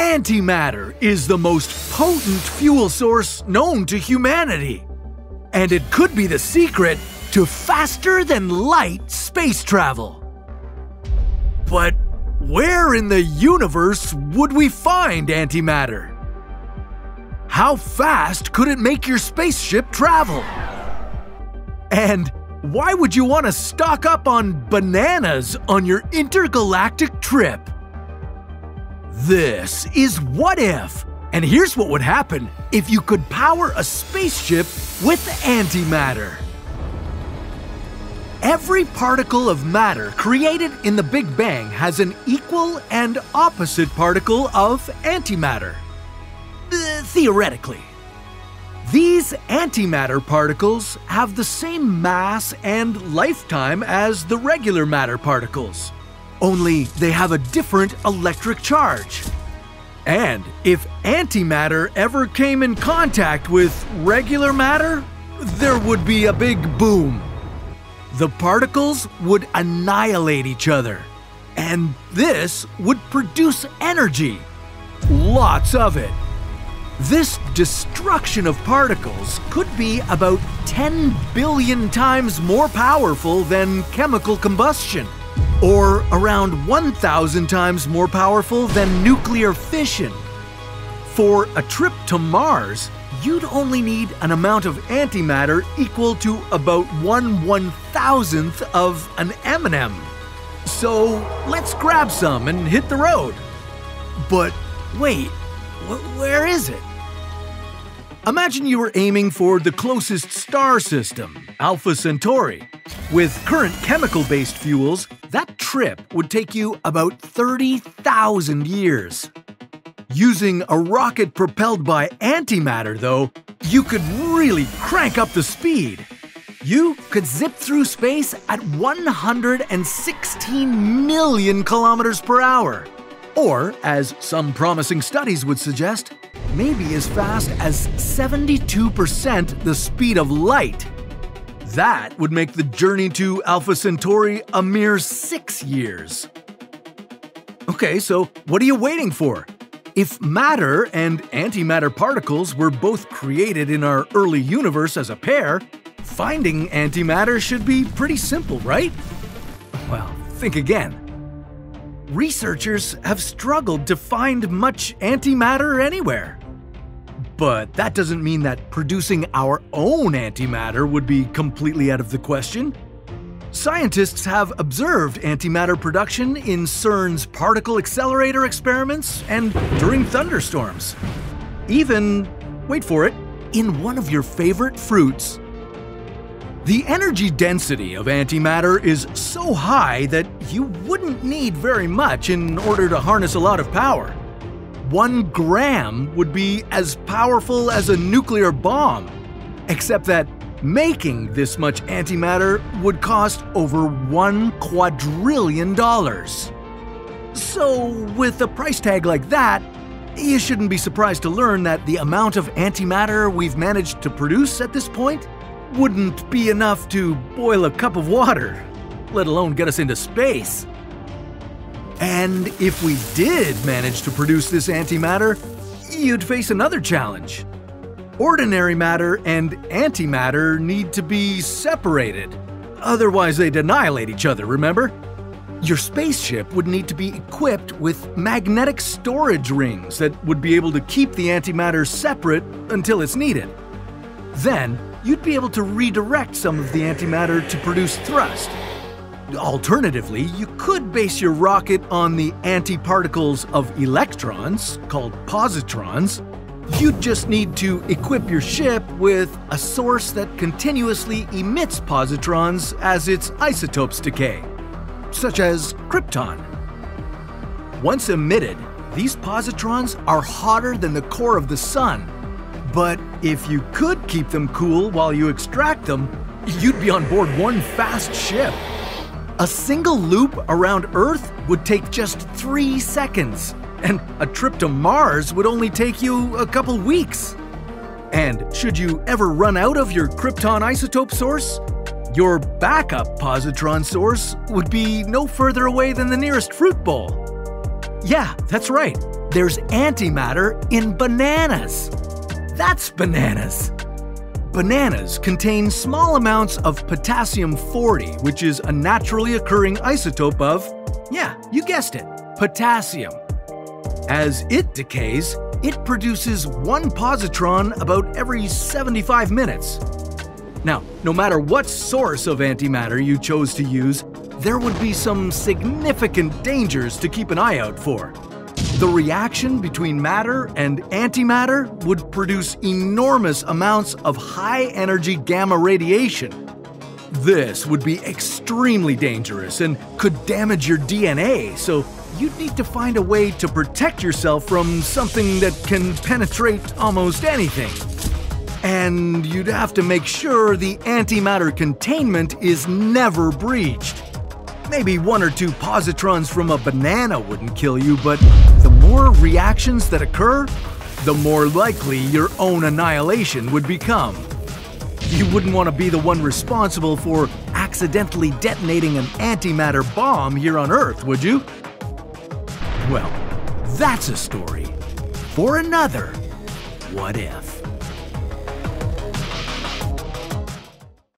Antimatter is the most potent fuel source known to humanity. And it could be the secret to faster-than-light space travel. But where in the universe would we find antimatter? How fast could it make your spaceship travel? And why would you want to stock up on bananas on your intergalactic trip? This is What If, and here's what would happen if you could power a spaceship with antimatter. Every particle of matter created in the Big Bang has an equal and opposite particle of antimatter. Theoretically. These antimatter particles have the same mass and lifetime as the regular matter particles, only they have a different electric charge. And if antimatter ever came in contact with regular matter, there would be a big boom. The particles would annihilate each other, and this would produce energy. Lots of it. This destruction of particles could be about 10 billion times more powerful than chemical combustion, or around 1,000 times more powerful than nuclear fission. For a trip to Mars, you'd only need an amount of antimatter equal to about 1/1000th of an M&M. So let's grab some and hit the road. But wait, where is it? Imagine you were aiming for the closest star system, Alpha Centauri. With current chemical-based fuels, that trip would take you about 30,000 years. Using a rocket propelled by antimatter, though, you could really crank up the speed. You could zip through space at 116 million kilometers per hour. Or, as some promising studies would suggest, maybe as fast as 72% the speed of light. That would make the journey to Alpha Centauri a mere 6 years. Okay, so what are you waiting for? If matter and antimatter particles were both created in our early universe as a pair, finding antimatter should be pretty simple, right? Well, think again. Researchers have struggled to find much antimatter anywhere. But that doesn't mean that producing our own antimatter would be completely out of the question. Scientists have observed antimatter production in CERN's particle accelerator experiments and during thunderstorms. Even, wait for it, in one of your favorite fruits. The energy density of antimatter is so high that you wouldn't need very much in order to harness a lot of power. 1 gram would be as powerful as a nuclear bomb, except that making this much antimatter would cost over $1 quadrillion. So, with a price tag like that, you shouldn't be surprised to learn that the amount of antimatter we've managed to produce at this point wouldn't be enough to boil a cup of water, let alone get us into space. And if we did manage to produce this antimatter, you'd face another challenge. Ordinary matter and antimatter need to be separated. Otherwise, they'd annihilate each other, remember? Your spaceship would need to be equipped with magnetic storage rings that would be able to keep the antimatter separate until it's needed. Then, you'd be able to redirect some of the antimatter to produce thrust. Alternatively, you could base your rocket on the antiparticles of electrons, called positrons. You'd just need to equip your ship with a source that continuously emits positrons as its isotopes decay, such as krypton. Once emitted, these positrons are hotter than the core of the sun. But if you could keep them cool while you extract them, you'd be on board one fast ship. A single loop around Earth would take just 3 seconds, and a trip to Mars would only take you a couple weeks. And should you ever run out of your krypton isotope source, your backup positron source would be no further away than the nearest fruit bowl. Yeah, that's right. there's antimatter in bananas. That's bananas. Bananas contain small amounts of potassium-40, which is a naturally occurring isotope of, yeah, you guessed it, potassium. As it decays, it produces one positron about every 75 minutes. Now, no matter what source of antimatter you chose to use, there would be some significant dangers to keep an eye out for. The reaction between matter and antimatter would produce enormous amounts of high-energy gamma radiation. This would be extremely dangerous and could damage your DNA, so you'd need to find a way to protect yourself from something that can penetrate almost anything. And you'd have to make sure the antimatter containment is never breached. Maybe one or two positrons from a banana wouldn't kill you, but the more reactions that occur, the more likely your own annihilation would become. You wouldn't want to be the one responsible for accidentally detonating an antimatter bomb here on Earth, would you? Well, that's a story for another What If.